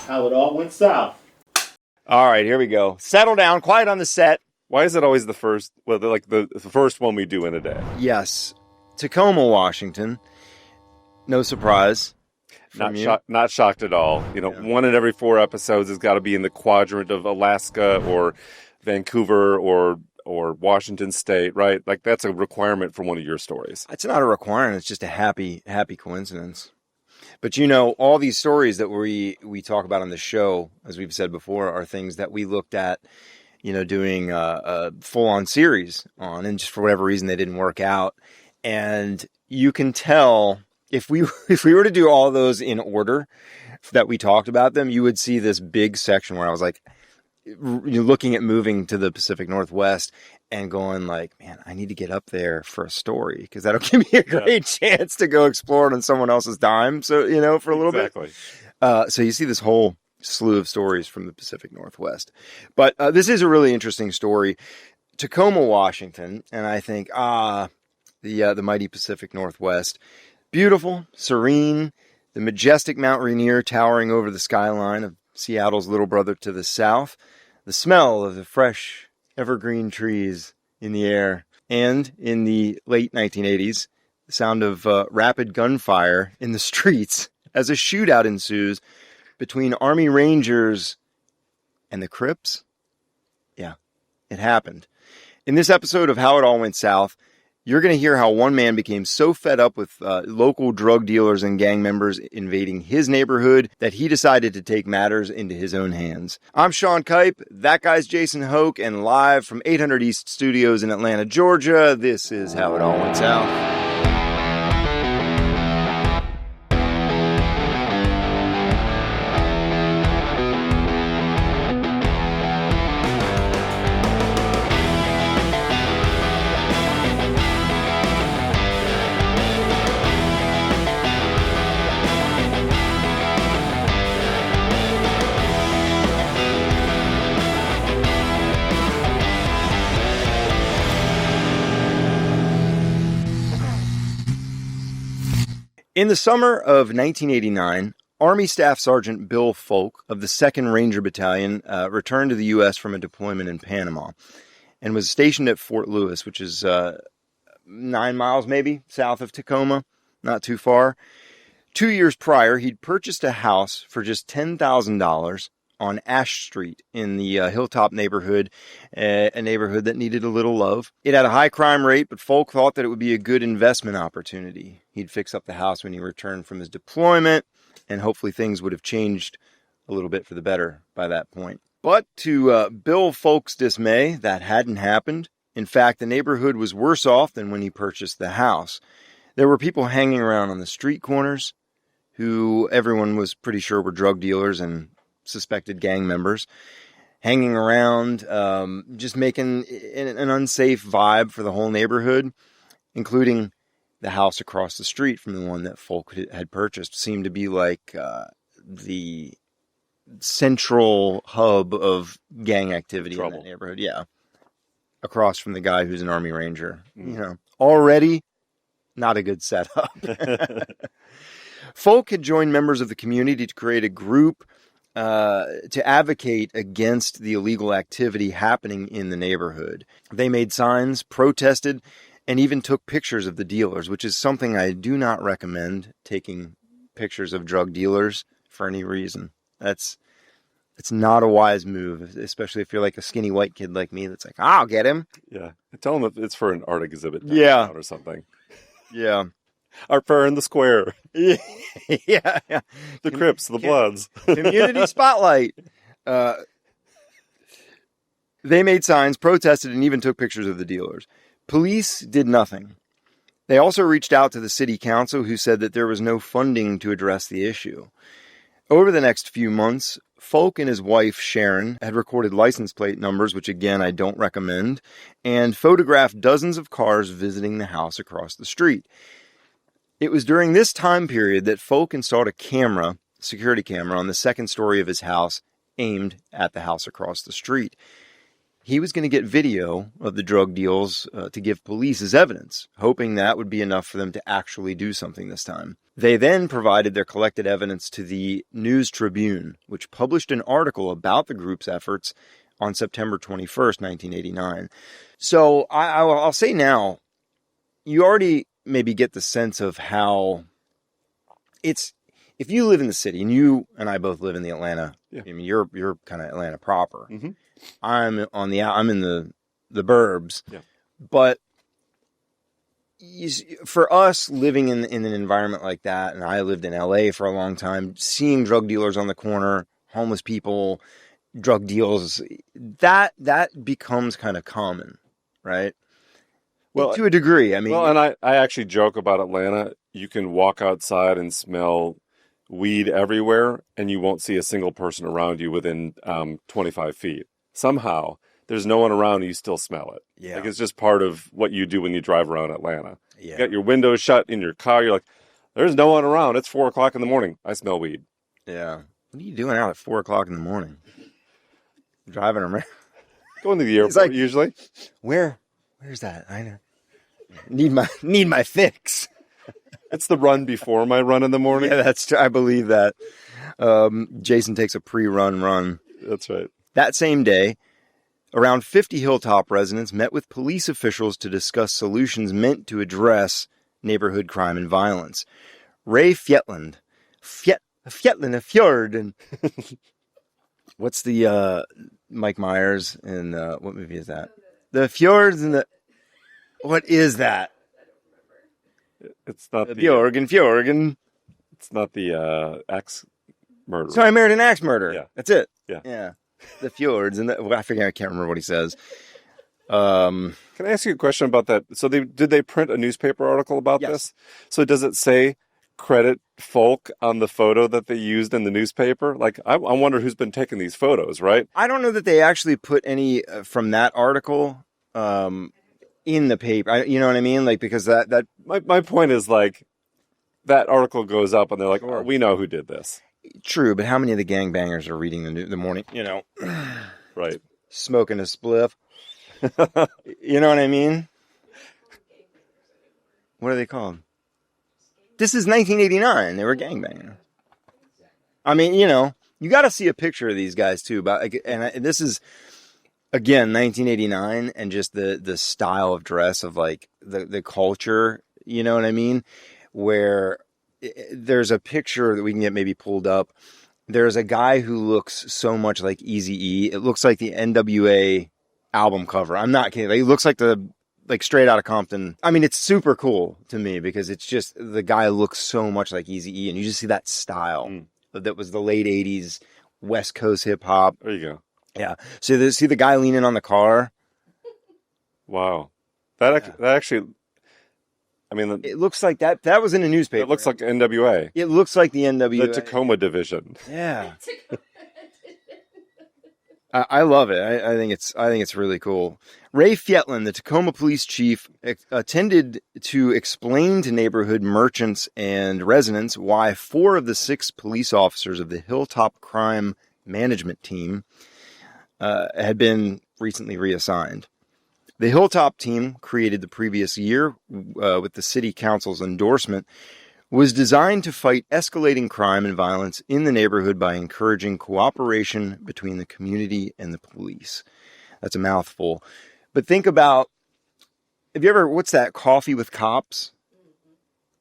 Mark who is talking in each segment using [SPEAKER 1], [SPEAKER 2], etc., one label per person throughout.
[SPEAKER 1] How it all went south.
[SPEAKER 2] All right, here we go. Settle down, quiet on the set.
[SPEAKER 3] Why is it always the first? Well, the first one we do in a day.
[SPEAKER 2] Yes, Tacoma, Washington. No surprise.
[SPEAKER 3] Not shocked at all. You know, One in every 4 episodes has got to be in the quadrant of Alaska or Vancouver or Washington State, right? Like that's a requirement for one of your stories.
[SPEAKER 2] It's not a requirement. It's just a happy coincidence. But you know, all these stories that we talk about on the show, as we've said before, are things that we looked at, you know, doing a full-on series on, and just for whatever reason they didn't work out. And you can tell if we were to do all those in order that we talked about them, you would see this big section where I was like, you're looking at moving to the Pacific Northwest and going like, man, I need to get up there for a story because that'll give me a great chance to go explore it on someone else's dime. So, you know, for a little bit. So you see this whole slew of stories from the Pacific Northwest. But this is a really interesting story. Tacoma, Washington, and I think, the mighty Pacific Northwest. Beautiful, serene, the majestic Mount Rainier towering over the skyline of Seattle's little brother to the south, the smell of the fresh evergreen trees in the air, and in the late 1980s, the sound of rapid gunfire in the streets as a shootout ensues between Army Rangers and the Crips. Yeah, it happened. In this episode of How It All Went South, you're going to hear how one man became so fed up with local drug dealers and gang members invading his neighborhood that he decided to take matters into his own hands. I'm Sean Kipe, that guy's Jason Hoke, and live from 800 East Studios in Atlanta, Georgia, this is How It All Went South. In the summer of 1989, Army Staff Sergeant Bill Foulk of the 2nd Ranger Battalion returned to the U.S. from a deployment in Panama and was stationed at Fort Lewis, which is 9 miles maybe south of Tacoma, not too far. 2 years prior, he'd purchased a house for just $10,000 on Ash Street in the Hilltop neighborhood, a neighborhood that needed a little love. It had a high crime rate, but Foulk thought that it would be a good investment opportunity. He'd fix up the house when he returned from his deployment, and hopefully things would have changed a little bit for the better by that point. But to Bill Foulk's dismay, that hadn't happened. In fact, the neighborhood was worse off than when he purchased the house. There were people hanging around on the street corners who everyone was pretty sure were drug dealers and suspected gang members, hanging around, just making an unsafe vibe for the whole neighborhood, including the house across the street from the one that Foulk had purchased. Seemed to be like the central hub of gang activity in that neighborhood. Yeah. Across from the guy who's an Army Ranger. You know, already not a good setup. Foulk had joined members of the community to create a group to advocate against the illegal activity happening in the neighborhood. They made signs, protested, and even took pictures of the dealers, which is something I do not recommend, taking pictures of drug dealers for any reason. It's not a wise move, especially if you're like a skinny white kid like me that's like, I'll get him.
[SPEAKER 3] Yeah. Tell him it's for an art exhibit.
[SPEAKER 2] Yeah.
[SPEAKER 3] Or something.
[SPEAKER 2] Yeah.
[SPEAKER 3] Our fair in the square.
[SPEAKER 2] Yeah.
[SPEAKER 3] The Crips, the Bloods.
[SPEAKER 2] Community spotlight. They made signs, protested, and even took pictures of the dealers. Police did nothing. They also reached out to the city council, who said that there was no funding to address the issue. Over the next few months, Foulk and his wife, Sharon, had recorded license plate numbers, which again I don't recommend, and photographed dozens of cars visiting the house across the street. It was during this time period that Foulk installed a security camera on the second story of his house, aimed at the house across the street. he was going to get video of the drug deals to give police as evidence, hoping that would be enough for them to actually do something this time. They then provided their collected evidence to the News Tribune, which published an article about the group's efforts on September 21st, 1989. So I'll say now, you already maybe get the sense of how it's, if you live in the city, and you and I both live in the Atlanta, I mean, you're kind of Atlanta proper.
[SPEAKER 3] Mm-hmm.
[SPEAKER 2] I'm in the burbs, but for us living in an environment like that, and I lived in LA for a long time, seeing drug dealers on the corner, homeless people, drug deals, that becomes kind of common, right? Well, to a degree. I mean,
[SPEAKER 3] well, and I actually joke about Atlanta. You can walk outside and smell weed everywhere, and you won't see a single person around you within 25 feet. Somehow, there's no one around, and you still smell it.
[SPEAKER 2] Yeah.
[SPEAKER 3] Like, it's just part of what you do when you drive around Atlanta.
[SPEAKER 2] Yeah.
[SPEAKER 3] You got your windows shut in your car. You're like, there's no one around. It's 4 o'clock in the morning. I smell weed.
[SPEAKER 2] Yeah. What are you doing out at 4 o'clock in the morning? Driving around?
[SPEAKER 3] Going to the airport, usually.
[SPEAKER 2] Where's that? I know. Need my fix.
[SPEAKER 3] It's the run before my run in the morning.
[SPEAKER 2] Yeah, that's true. I believe that. Jason takes a pre-run run.
[SPEAKER 3] That's right.
[SPEAKER 2] That same day, around 50 Hilltop residents met with police officials to discuss solutions meant to address neighborhood crime and violence. Ray Fjetland, a fjord, and what's the Mike Myers in what movie is that? The fjords and the, what is that?
[SPEAKER 3] It's not
[SPEAKER 2] Fjorgen. It's
[SPEAKER 3] not the axe murder.
[SPEAKER 2] Sorry, I married an axe murder.
[SPEAKER 3] Yeah.
[SPEAKER 2] That's it.
[SPEAKER 3] Yeah.
[SPEAKER 2] The fjords and I forget. I can't remember what he says.
[SPEAKER 3] Can I ask you a question about that? So did they print a newspaper article about this? So does it say credit Foulk on the photo that they used in the newspaper? Like, I wonder who's been taking these photos, right?
[SPEAKER 2] I don't know that they actually put any from that article in the paper. You know what I mean? Like, because that
[SPEAKER 3] my point is, like, that article goes up and they're like, oh, we know who did this.
[SPEAKER 2] True, but how many of the gangbangers are reading the morning,
[SPEAKER 3] right,
[SPEAKER 2] smoking a spliff? You know what I mean? What are they called? This is 1989. They were gangbangers. I mean, you got to see a picture of these guys too. This is, again, 1989, and just the style of dress of, like, the culture. You know what I mean? Where there's a picture that we can get maybe pulled up. There's a guy who looks so much like Eazy-E. It looks like the NWA album cover. I'm not kidding. He looks like Straight Outta Compton. I mean, it's super cool to me because it's just, the guy looks so much like Eazy-E, and you just see that style that was the late 80s West Coast hip hop.
[SPEAKER 3] There you go.
[SPEAKER 2] Yeah. So see the guy leaning on the car?
[SPEAKER 3] Wow. That actually, I mean,
[SPEAKER 2] it looks like that was in a newspaper.
[SPEAKER 3] It looks like NWA.
[SPEAKER 2] It looks like the NWA.
[SPEAKER 3] The Tacoma division.
[SPEAKER 2] Yeah. I love it. I think it's really cool. Ray Fjetland, the Tacoma police chief, attended to explain to neighborhood merchants and residents why 4 of the 6 police officers of the Hilltop Crime Management Team had been recently reassigned. The Hilltop team, created the previous year with the city council's endorsement, was designed to fight escalating crime and violence in the neighborhood by encouraging cooperation between the community and the police. That's a mouthful. But think about, what's that, Coffee with Cops?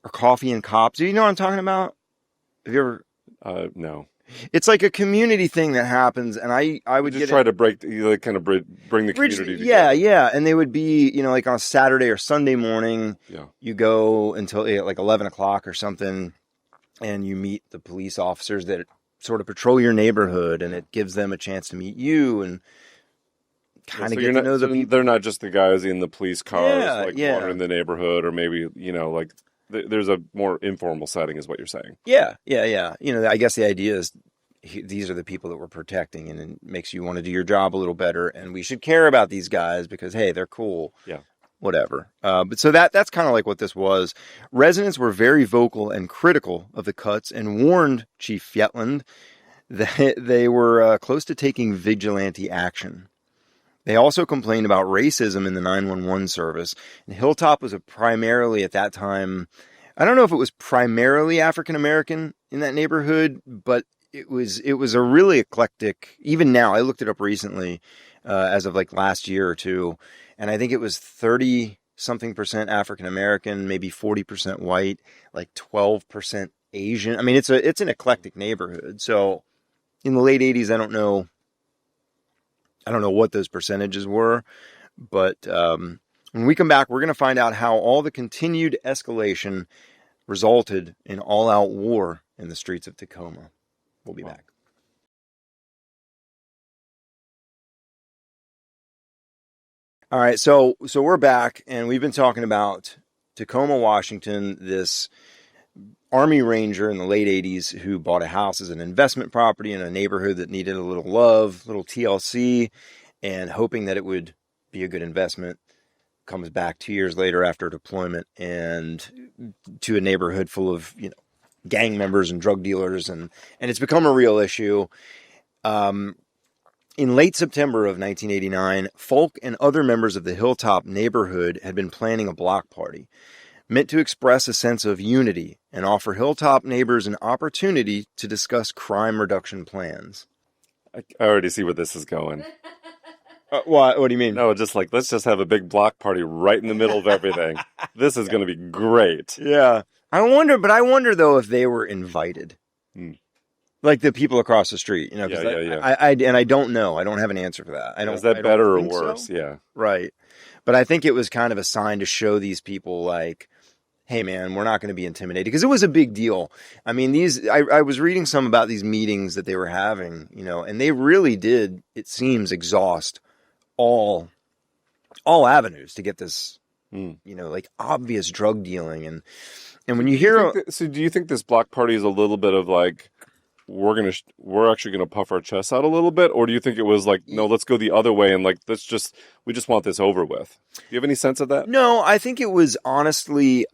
[SPEAKER 2] Or Coffee and Cops? Do you know what I'm talking about? Have you ever?
[SPEAKER 3] No.
[SPEAKER 2] It's like a community thing that happens, and I would
[SPEAKER 3] just try to bring the community together.
[SPEAKER 2] Yeah, and they would be, like on a Saturday or Sunday morning.
[SPEAKER 3] Yeah. You
[SPEAKER 2] go until like 11 o'clock or something, and you meet the police officers that sort of patrol your neighborhood, and it gives them a chance to meet you and kind of get to know the people.
[SPEAKER 3] They're not just the guys in the police cars, wandering the neighborhood, or maybe like. There's a more informal setting, is what you're saying. Yeah. I guess the idea is these are the people that we're protecting, and it makes you want to do your job a little better, and we should care about these guys because, hey, they're cool. Yeah.
[SPEAKER 2] Whatever. But so that's kind of like what this was. Residents were very vocal and critical of the cuts and warned Chief Fjetland that they were close to taking vigilante action. They also complained about racism in the 911 service. And Hilltop was primarily at that time, I don't know if it was primarily African American in that neighborhood, but it was a really eclectic. Even now, I looked it up recently, as of like last year or two, and I think it was 30-something% African American, maybe 40% white, like 12% Asian. I mean, it's an eclectic neighborhood. So in the late 80s, I don't know what those percentages were, but when we come back, we're going to find out how all the continued escalation resulted in all-out war in the streets of Tacoma. We'll be back. All right, so we're back, and we've been talking about Tacoma, Washington, this Army Ranger in the late 80s who bought a house as an investment property in a neighborhood that needed a little love, little TLC, and hoping that it would be a good investment. Comes back 2 years later after deployment and to a neighborhood full of, gang members and drug dealers, and it's become a real issue. In late September of 1989, Foulk and other members of the Hilltop neighborhood had been planning a block party meant to express a sense of unity and offer Hilltop neighbors an opportunity to discuss crime reduction plans.
[SPEAKER 3] I already see where this is going.
[SPEAKER 2] What do you mean?
[SPEAKER 3] No, just like, let's just have a big block party right in the middle of everything. This is going to be great.
[SPEAKER 2] Yeah. I wonder though if they were invited. Like the people across the street,
[SPEAKER 3] Yeah.
[SPEAKER 2] I don't know. I don't have an answer for that.
[SPEAKER 3] Is that better or worse?
[SPEAKER 2] So.
[SPEAKER 3] Yeah.
[SPEAKER 2] Right. But I think it was kind of a sign to show these people like, hey man, we're not going to be intimidated, because it was a big deal. I mean, I was reading some about these meetings that they were having, and they really did, it seems, exhaust all avenues to get this, like obvious drug dealing. And when you hear,
[SPEAKER 3] so do you think this block party is a little bit of like, we're actually gonna puff our chests out a little bit, or do you think it was like, no, let's go the other way and like we just want this over with? Do you have any sense of that?
[SPEAKER 2] No, I think it was honestly, we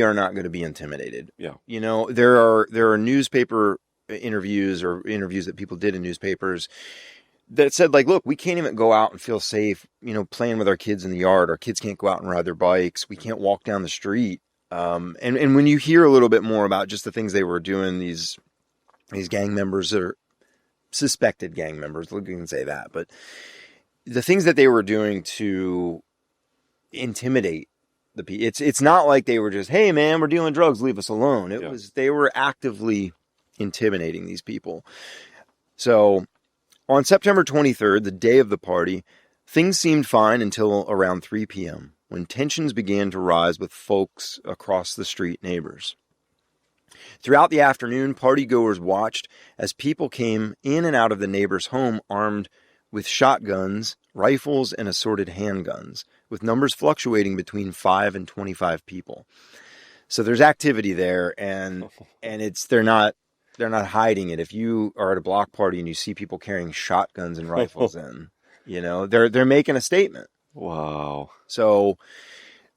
[SPEAKER 2] are not going to be intimidated.
[SPEAKER 3] Yeah,
[SPEAKER 2] there are newspaper interviews or interviews that people did in newspapers that said like, look, we can't even go out and feel safe, playing with our kids in the yard. Our kids can't go out and ride their bikes. We can't walk down the street. And when you hear a little bit more about just the things they were doing, these gang members that are suspected gang members, we can say that, but the things that they were doing to intimidate the people, it's not like they were just, hey man, we're dealing drugs, leave us alone. They were actively intimidating these people. So on September 23rd, the day of the party, things seemed fine until around 3 p.m. when tensions began to rise with folks across the street neighbors. Throughout the afternoon, partygoers watched as people came in and out of the neighbor's home armed with shotguns, rifles, and assorted handguns, with numbers fluctuating between 5 and 25 people. So there's activity there, and they're not hiding it. If you are at a block party and you see people carrying shotguns and rifles they're making a statement.
[SPEAKER 3] Wow.
[SPEAKER 2] So,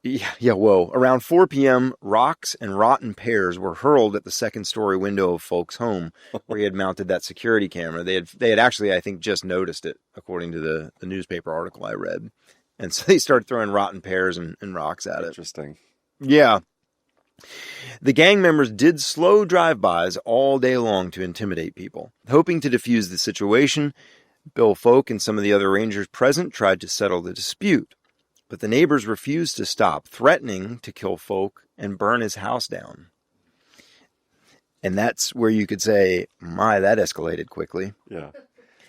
[SPEAKER 2] whoa. Around 4 p.m., rocks and rotten pears were hurled at the second-story window of Foulk's home, where he had mounted that security camera. They had actually, I think, just noticed it, according to the newspaper article I read. And so they started throwing rotten pears and rocks at it.
[SPEAKER 3] Interesting.
[SPEAKER 2] Yeah. The gang members did slow drive-bys all day long to intimidate people. Hoping to defuse the situation, Bill Foulk and some of the other Rangers present tried to settle the dispute, but the neighbors refused to stop, threatening to kill Foulk and burn his house down. And that's where you could say, that escalated quickly.
[SPEAKER 3] Yeah.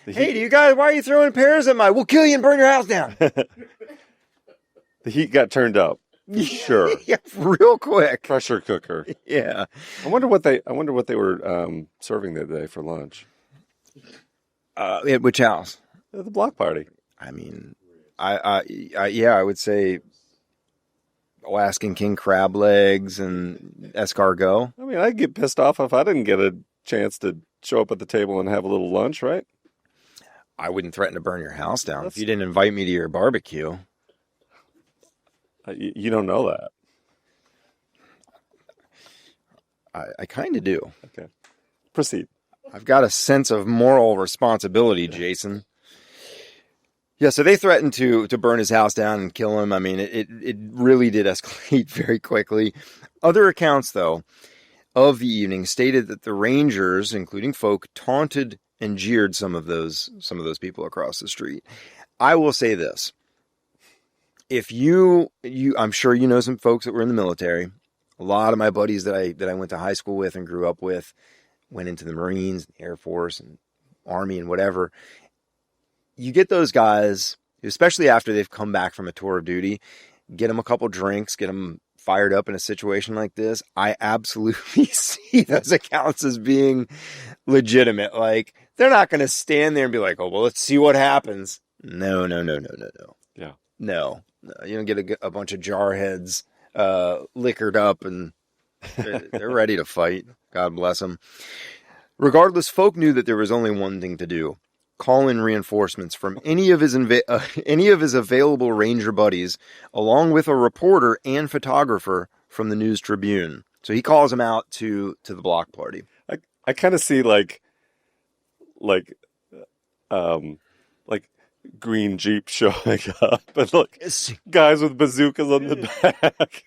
[SPEAKER 2] Hey, do you guys, why are you throwing pears at we'll kill you and burn your house down.
[SPEAKER 3] The heat got turned up. Sure.
[SPEAKER 2] Yeah, real quick.
[SPEAKER 3] Pressure cooker.
[SPEAKER 2] Yeah.
[SPEAKER 3] I wonder what they were serving that day for lunch.
[SPEAKER 2] At which house?
[SPEAKER 3] At the block party.
[SPEAKER 2] I mean, I would say Alaskan king crab legs and escargot.
[SPEAKER 3] I mean, I'd get pissed off if I didn't get a chance to show up at the table and have a little lunch, right?
[SPEAKER 2] I wouldn't threaten to burn your house down if you didn't invite me to your barbecue.
[SPEAKER 3] You don't know that.
[SPEAKER 2] I kind of do.
[SPEAKER 3] Okay. Proceed.
[SPEAKER 2] I've got a sense of moral responsibility, Jason. Yeah, so they threatened to burn his house down and kill him. I mean, it really did escalate very quickly. Other accounts, though, of the evening stated that the Rangers, including Foulk, taunted and jeered some of those people across the street. I will say this. If I'm sure you know some folks that were in the military. A lot of my buddies that I went to high school with and grew up with went into the Marines, the Air Force, and Army and whatever. You get those guys, especially after they've come back from a tour of duty, get them a couple drinks, get them fired up in a situation like this. I absolutely see those accounts as being legitimate. Like, they're not going to stand there and be like, oh, well, let's see what happens. No.
[SPEAKER 3] Yeah.
[SPEAKER 2] No. You don't get a bunch of jarheads liquored up and they're ready to fight. God bless them. Regardless, Foulk knew that there was only one thing to do. Call in reinforcements from any of his available Ranger buddies, along with a reporter and photographer from the News Tribune. So he calls them out to the block party.
[SPEAKER 3] I kind of see like green Jeep showing up, and look, guys with bazookas on the back.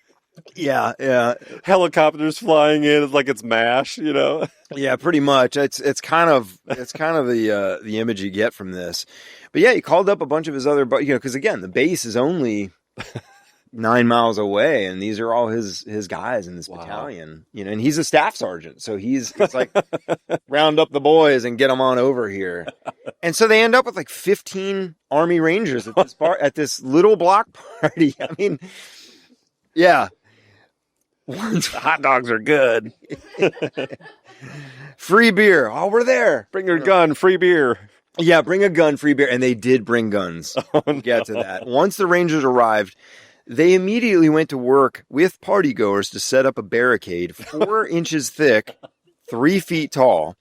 [SPEAKER 2] Yeah.
[SPEAKER 3] Helicopters flying in. It's like it's MASH, you know?
[SPEAKER 2] Yeah, pretty much. It's kind of the image you get from this. But yeah, he called up a bunch of his other, because again, the base is only 9 miles away, and these are all his guys in this battalion. And he's a staff sergeant, so it's like round up the boys and get them on over here. And so they end up with like 15 Army Rangers at this little block party. I mean, yeah.
[SPEAKER 3] Hot dogs are good.
[SPEAKER 2] Free beer. Oh, we're there.
[SPEAKER 3] Bring your gun, free beer.
[SPEAKER 2] Yeah, bring a gun, free beer. And they did bring guns. We'll get to that. Once the Rangers arrived, they immediately went to work with partygoers to set up a barricade 4 inches thick, 3 feet tall,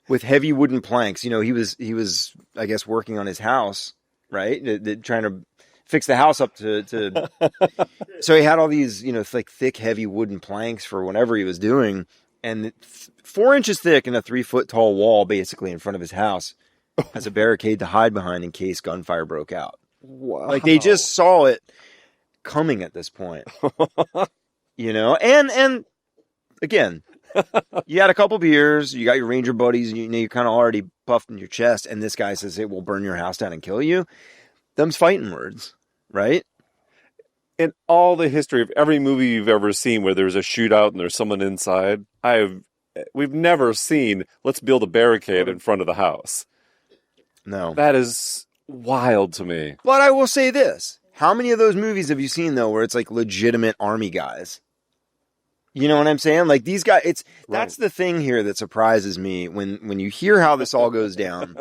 [SPEAKER 2] with heavy wooden planks. He was, I guess, working on his house, right? Trying to fix the house up to so he had all these, like thick, heavy wooden planks for whatever he was doing, and 4 inches thick and a 3 foot tall wall basically in front of his house as a barricade to hide behind in case gunfire broke out.
[SPEAKER 3] Wow.
[SPEAKER 2] Like, they just saw it coming at this point, and again, you had a couple beers, you got your Ranger buddies, and you're kind of already puffed in your chest, and this guy says it will burn your house down and kill you. Them's fighting words, right?
[SPEAKER 3] In all the history of every movie you've ever seen where there's a shootout and there's someone inside, we've never seen, let's build a barricade in front of the house.
[SPEAKER 2] No.
[SPEAKER 3] That is wild to me.
[SPEAKER 2] But I will say this. How many of those movies have you seen, though, where it's like legitimate Army guys? You know what I'm saying? Like, these guys, that's the thing here that surprises me when you hear how this all goes down.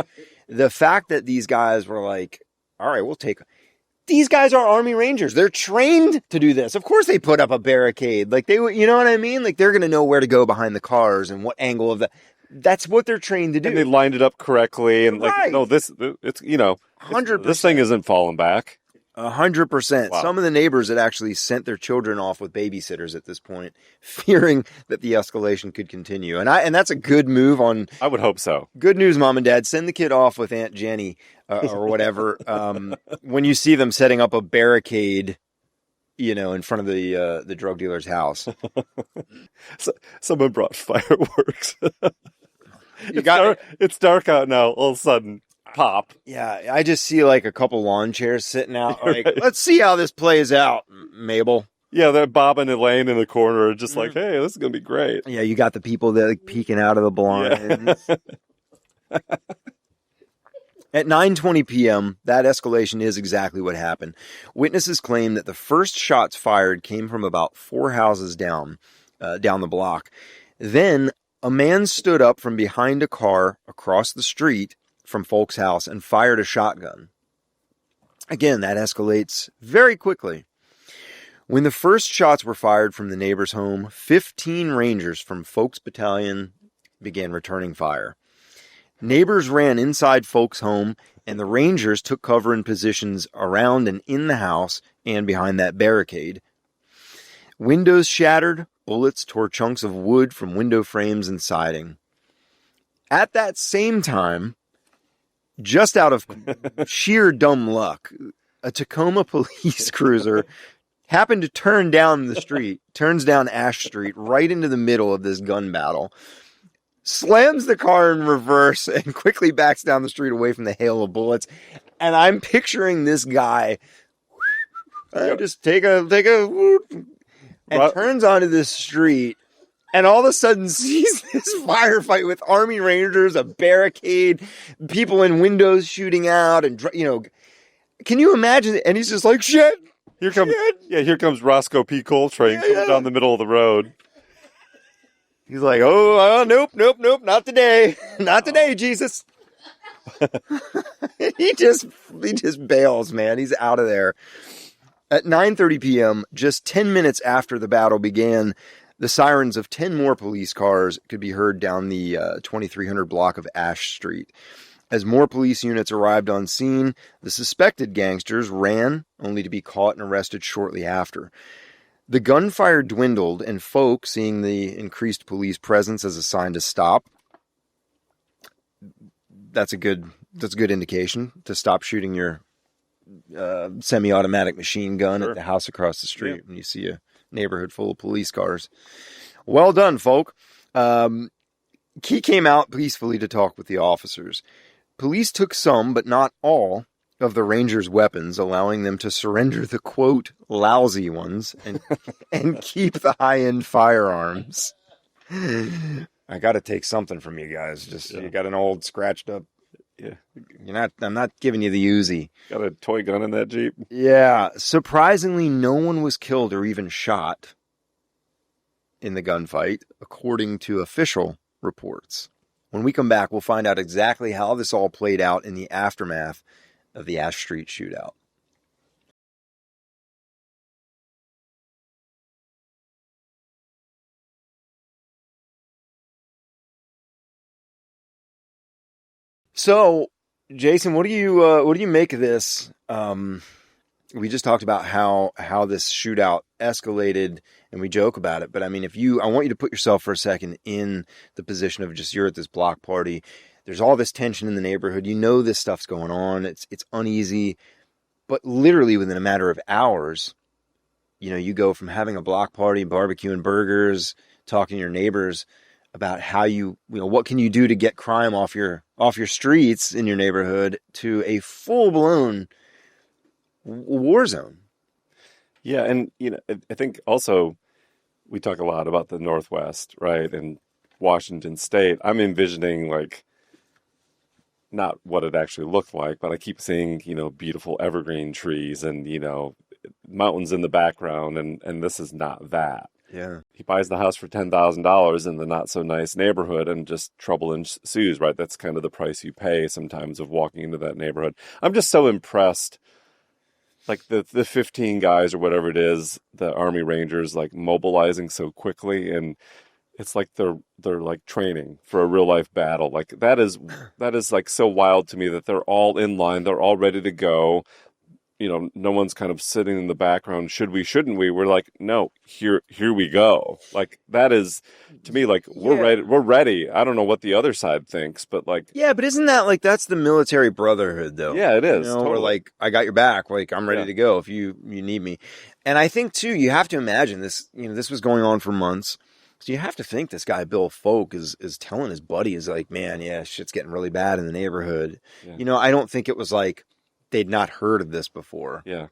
[SPEAKER 2] The fact that these guys were like, all right, these guys are Army Rangers. They're trained to do this. Of course they put up a barricade. Like, you know what I mean? Like, they're going to know where to go behind the cars and what angle of that's what they're trained to do.
[SPEAKER 3] And they lined it up correctly. And
[SPEAKER 2] right.
[SPEAKER 3] No, it's 100%. This thing isn't falling back.
[SPEAKER 2] 100%.
[SPEAKER 3] Wow.
[SPEAKER 2] Some of the neighbors had actually sent their children off with babysitters at this point, fearing that the escalation could continue. And that's a good move on.
[SPEAKER 3] I would hope so.
[SPEAKER 2] Good news, Mom and Dad. Send the kid off with Aunt Jenny or whatever. When you see them setting up a barricade, in front of the drug dealer's house.
[SPEAKER 3] So, someone brought fireworks. It's dark out now. All of a sudden. Pop.
[SPEAKER 2] Yeah, I just see like a couple lawn chairs sitting out. Like, right. Let's see how this plays out, Mabel.
[SPEAKER 3] Yeah, they're Bob and Elaine in the corner, just like, hey, this is gonna be great.
[SPEAKER 2] Yeah, you got the people that like peeking out of the blinds. Yeah. At 9:20 p.m., that escalation is exactly what happened. Witnesses claim that the first shots fired came from about 4 houses down the block. Then a man stood up from behind a car across the street from Foulk's house and fired a shotgun. Again, that escalates very quickly. When the first shots were fired from the neighbor's home, 15 Rangers from Foulk's battalion began returning fire. Neighbors ran inside Foulk's home, and the Rangers took cover in positions around and in the house and behind that barricade. Windows shattered, bullets tore chunks of wood from window frames and siding. At that same time, just out of sheer dumb luck, a Tacoma police cruiser happened to turn down the street, turns down Ash Street right into the middle of this gun battle, slams the car in reverse and quickly backs down the street away from the hail of bullets. And I'm picturing this guy just take a and turns onto this street and all of a sudden sees this firefight with Army Rangers, a barricade, people in windows shooting out, and can you imagine? And he's just like, shit.
[SPEAKER 3] Here comes Roscoe P. Coltrane coming down the middle of the road.
[SPEAKER 2] He's like, nope, not today. Not today, Jesus. he just bails, man. He's out of there. At 9:30 p.m., just 10 minutes after the battle began, the sirens of 10 more police cars could be heard down the 2300 block of Ash Street. As more police units arrived on scene, the suspected gangsters ran, only to be caught and arrested shortly after. The gunfire dwindled, and Foulk, seeing the increased police presence as a sign to stop, that's a good indication to stop shooting your semi-automatic machine gun at the house across the street when you see a neighborhood full of police cars. Well done, Foulk. He came out peacefully to talk with the officers. Police took some, but not all, of the Rangers' weapons, allowing them to surrender the, quote, lousy ones and keep the high-end firearms. I got to take something from you guys. You got an old, scratched up. Yeah, I'm not giving you the Uzi.
[SPEAKER 3] Got a toy gun in that Jeep?
[SPEAKER 2] Yeah. Surprisingly, no one was killed or even shot in the gunfight, according to official reports. When we come back, we'll find out exactly how this all played out in the aftermath of the Ash Street Shootout. So, Jason, what do you make of this? We just talked about how this shootout escalated, and we joke about it. But I mean, I want you to put yourself for a second in the position of just you're at this block party. There's all this tension in the neighborhood. You know this stuff's going on. It's uneasy, but literally within a matter of hours, you go from having a block party, barbecuing burgers, talking to your neighbors about how what can you do to get crime off your streets in your neighborhood, to a full-blown war zone.
[SPEAKER 3] Yeah, and I think also we talk a lot about the Northwest, right, and Washington State. I'm envisioning not what it actually looked like, but I keep seeing beautiful evergreen trees and mountains in the background, and this is not that.
[SPEAKER 2] Yeah.
[SPEAKER 3] He buys the house for $10,000 in the not so nice neighborhood, and just trouble ensues, right? That's kind of the price you pay sometimes of walking into that neighborhood. I'm just so impressed. Like the 15 guys or whatever it is, the Army Rangers, mobilizing so quickly, and it's like they're training for a real life battle. That is so wild to me that they're all in line, they're all ready to go. No one's kind of sitting in the background. Should we? Shouldn't we? We're like, no. Here we go. That is, to me, we're ready. We're ready. I don't know what the other side thinks, but
[SPEAKER 2] yeah, but isn't that that's the military brotherhood, though?
[SPEAKER 3] Yeah, it is. Totally.
[SPEAKER 2] Or I got your back. I'm ready to go if you need me. And I think too, you have to imagine this. This was going on for months, so you have to think this guy Bill Foulk is telling his buddies man, yeah, shit's getting really bad in the neighborhood. Yeah. I don't think it was they'd not heard of this before.
[SPEAKER 3] Yeah.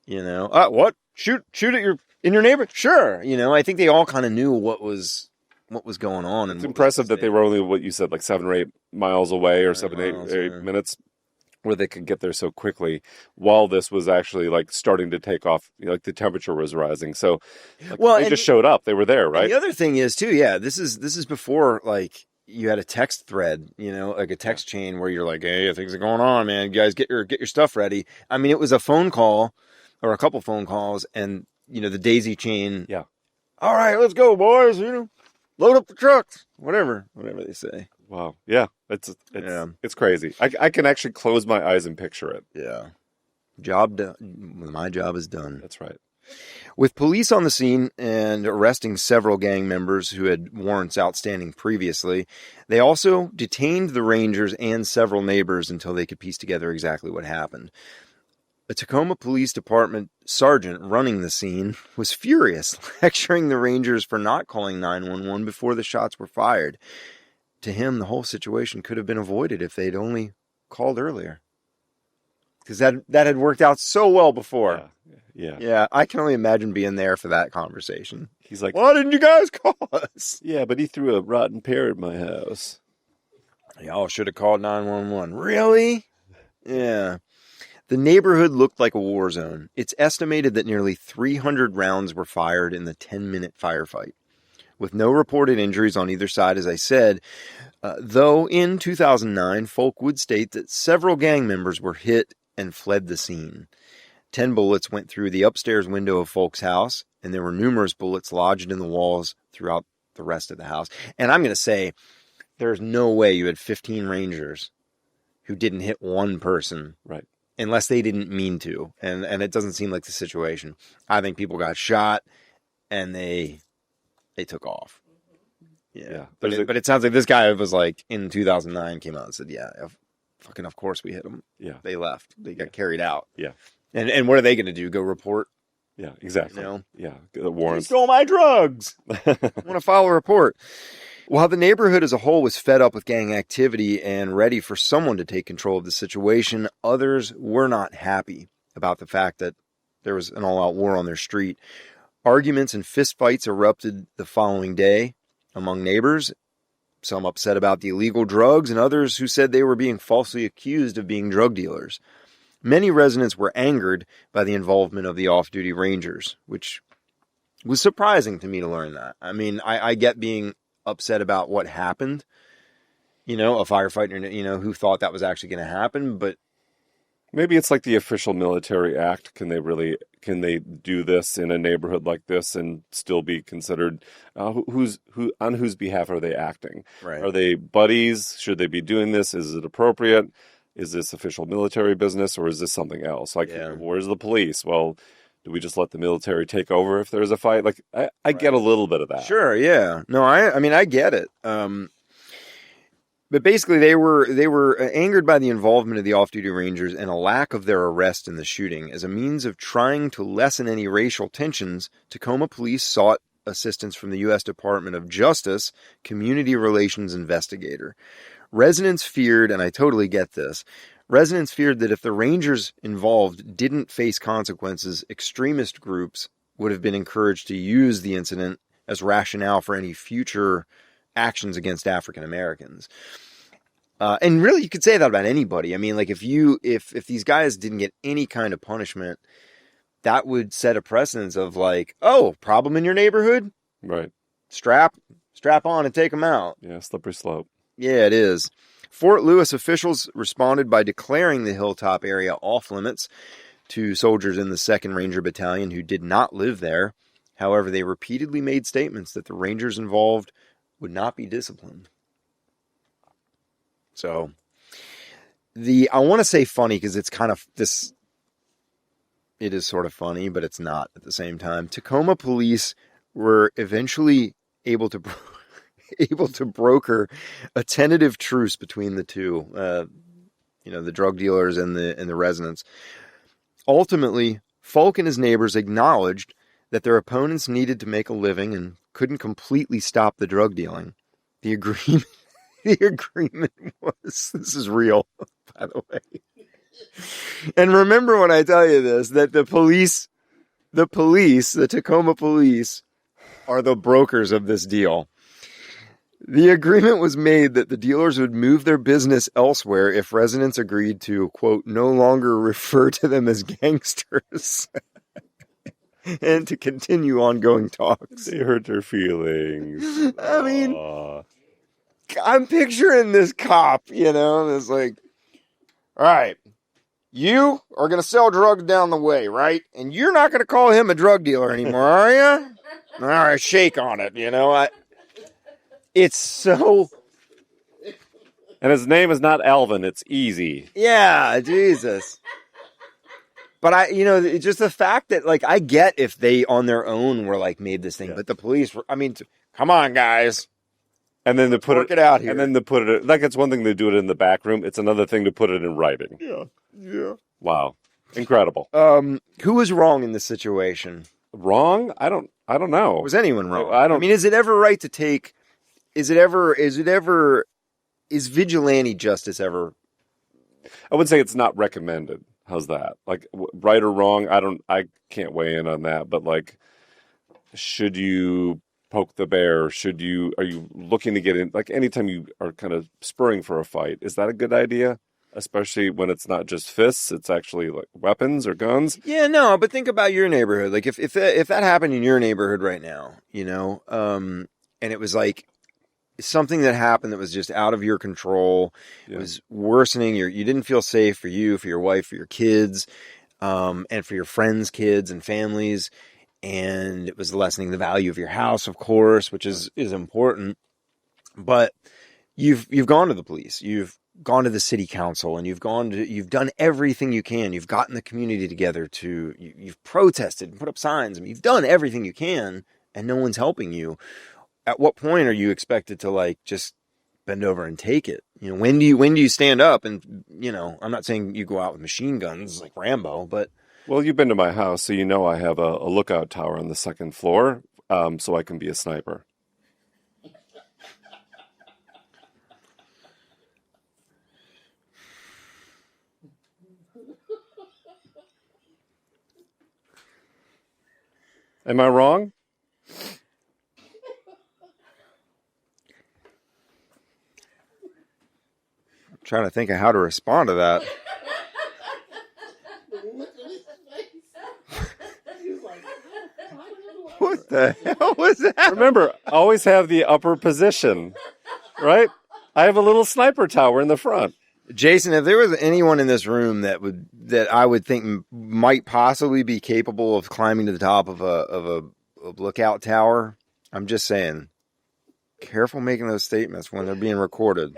[SPEAKER 2] What? Shoot in your neighbor? Sure. I think they all kind of knew what was going on.
[SPEAKER 3] It's impressive that they were only, what you said, 7 or 8 miles away, or 8 minutes, where they could get there so quickly, while this was actually starting to take off, the temperature was rising. So they just showed up. They were there, right?
[SPEAKER 2] The other thing is too, this is before you had a text thread, a text chain where you're hey, things are going on, man. You guys get your stuff ready. I mean, it was a phone call or a couple phone calls, and the daisy chain.
[SPEAKER 3] Yeah.
[SPEAKER 2] All right, let's go, boys. Load up the trucks. Whatever they say.
[SPEAKER 3] Wow. Yeah. It's crazy. I can actually close my eyes and picture it.
[SPEAKER 2] Yeah. Job done. My job is done.
[SPEAKER 3] That's right.
[SPEAKER 2] With police on the scene and arresting several gang members who had warrants outstanding previously, they also detained the Rangers and several neighbors until they could piece together exactly what happened. A Tacoma Police Department sergeant running the scene was furious, lecturing the Rangers for not calling 911 before the shots were fired. To him, the whole situation could have been avoided if they'd only called earlier. Because that had worked out so well before. Yeah, I can only imagine being there for that conversation.
[SPEAKER 3] He's like,
[SPEAKER 2] why didn't you guys call us?
[SPEAKER 3] Yeah, but he threw a rotten pear at my house.
[SPEAKER 2] Y'all should have called 911. Really? Yeah. The neighborhood looked like a war zone. It's estimated that nearly 300 rounds were fired in the 10-minute firefight. With no reported injuries on either side, as I said, though in 2009, Foulk would state that several gang members were hit and fled the scene. 10 bullets went through the upstairs window of Foulk's house, and there were numerous bullets lodged in the walls throughout the rest of the house. And I'm going to say, there's no way you had 15 Rangers who didn't hit one person.
[SPEAKER 3] Right.
[SPEAKER 2] Unless they didn't mean to. And it doesn't seem like the situation. I think people got shot, and they took off. Yeah. But it sounds like this guy was like, in 2009, came out and said, yeah, fucking of course we hit them.
[SPEAKER 3] Yeah.
[SPEAKER 2] They left. They got carried out.
[SPEAKER 3] Yeah.
[SPEAKER 2] And what are they going to do? Go report?
[SPEAKER 3] Yeah, exactly.
[SPEAKER 2] You know?
[SPEAKER 3] Yeah, the warrants.
[SPEAKER 2] You stole my drugs. I want to file a report. While the neighborhood as a whole was fed up with gang activity and ready for someone to take control of the situation, others were not happy about the fact that there was an all-out war on their street. Arguments and fistfights erupted the following day among neighbors, some upset about the illegal drugs and others who said they were being falsely accused of being drug dealers. Many residents were angered by the involvement of the off-duty Rangers, which was surprising to me to learn that. I mean, I get being upset about what happened, a firefighter, who thought that was actually going to happen, but
[SPEAKER 3] maybe it's like the official military act. Can they do this in a neighborhood like this and still be considered, on whose behalf are they acting?
[SPEAKER 2] Right.
[SPEAKER 3] Are they buddies? Should they be doing this? Is it appropriate? Is this official military business, or is this something else? Where's the police? Well, do we just let the military take over if there's a fight? Like, I get a little bit of that.
[SPEAKER 2] Sure, yeah. No, I mean, I get it. But basically, they were angered by the involvement of the off-duty Rangers and a lack of their arrest in the shooting. As a means of trying to lessen any racial tensions, Tacoma police sought assistance from the U.S. Department of Justice Community Relations investigator. Residents feared, and I totally get this, residents feared that if the Rangers involved didn't face consequences, extremist groups would have been encouraged to use the incident as rationale for any future actions against African Americans. And really, you could say that about anybody. I mean, like if these guys didn't get any kind of punishment, that would set a precedence of like, oh, problem in your neighborhood?
[SPEAKER 3] Right.
[SPEAKER 2] Strap on and take them out.
[SPEAKER 3] Yeah, slippery slope.
[SPEAKER 2] Yeah, it is. Fort Lewis officials responded by declaring the Hilltop area off limits to soldiers in the 2nd Ranger Battalion who did not live there. However, they repeatedly made statements that the Rangers involved would not be disciplined. So, I want to say funny because it's kind of this, it is sort of funny, but it's not at the same time. Tacoma police were eventually able to broker a tentative truce between the two, the drug dealers and the residents. Ultimately, Foulk and his neighbors acknowledged that their opponents needed to make a living and couldn't completely stop the drug dealing. The agreement was, this is real, by the way. And remember when I tell you this, that the Tacoma police are the brokers of this deal. The agreement was made that the dealers would move their business elsewhere if residents agreed to, quote, no longer refer to them as gangsters and to continue ongoing talks.
[SPEAKER 3] They hurt their feelings.
[SPEAKER 2] I mean, I'm picturing this cop, it's like, all right, you are going to sell drugs down the way, right? And you're not going to call him a drug dealer anymore, are you? All right, shake on it, It's so...
[SPEAKER 3] And his name is not Alvin, it's Easy.
[SPEAKER 2] Yeah, Jesus. But it's just the fact that, like, I get if they on their own were like made this thing, but the police were, I mean, come on, guys.
[SPEAKER 3] And then to put
[SPEAKER 2] it out here.
[SPEAKER 3] And then to put it, like, it's one thing to do it in the back room. It's another thing to put it in writing.
[SPEAKER 2] Yeah.
[SPEAKER 3] Wow. Incredible.
[SPEAKER 2] Who was wrong in this situation?
[SPEAKER 3] Wrong? I don't know.
[SPEAKER 2] Was anyone wrong? I mean, is it ever right to take, is vigilante justice ever?
[SPEAKER 3] I would say it's not recommended. How's that? Like, right or wrong? I can't weigh in on that, but, like, should you poke the bear? Are you looking to get in? Like, anytime you are kind of spurring for a fight, is that a good idea? Especially when it's not just fists, it's actually like weapons or guns.
[SPEAKER 2] Yeah, no, but think about your neighborhood. Like, if that happened in your neighborhood right now, and it was like something that happened that was just out of your control, it was worsening you didn't feel safe for you, for your wife, for your kids, and for your friends' kids and families, and it was lessening the value of your house, of course, which is important. But you've gone to the police, you've gone to the city council, and you've done everything you can. You've gotten the community together you've protested and put up signs. I mean, you've done everything you can, and no one's helping you. At what point are you expected to, like, just bend over and take it? When do you stand up and, I'm not saying you go out with machine guns like Rambo, but.
[SPEAKER 3] Well, you've been to my house, so I have a lookout tower on the second floor, so I can be a sniper. Am I wrong?
[SPEAKER 2] I'm trying to think of how to respond to that. What the hell was that?
[SPEAKER 3] Remember, always have the upper position, right? I have a little sniper tower in the front.
[SPEAKER 2] Jason, if there was anyone in this room that I would think might possibly be capable of climbing to the top of a lookout tower, I'm just saying, careful making those statements when they're being recorded.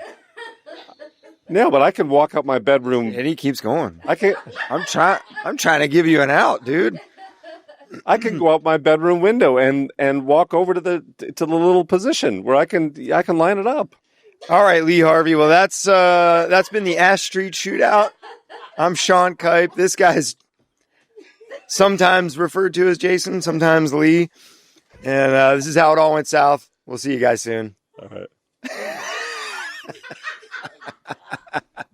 [SPEAKER 3] No, but I can walk up my bedroom.
[SPEAKER 2] And he keeps going.
[SPEAKER 3] I'm
[SPEAKER 2] trying to give you an out, dude.
[SPEAKER 3] I can go out my bedroom window and walk over to the little position where I can line it up.
[SPEAKER 2] All right, Lee Harvey. Well, that's been the Ash Street Shootout. I'm Sean Kipe. This guy's sometimes referred to as Jason, sometimes Lee. And this is how it all went south. We'll see you guys soon.
[SPEAKER 3] All right.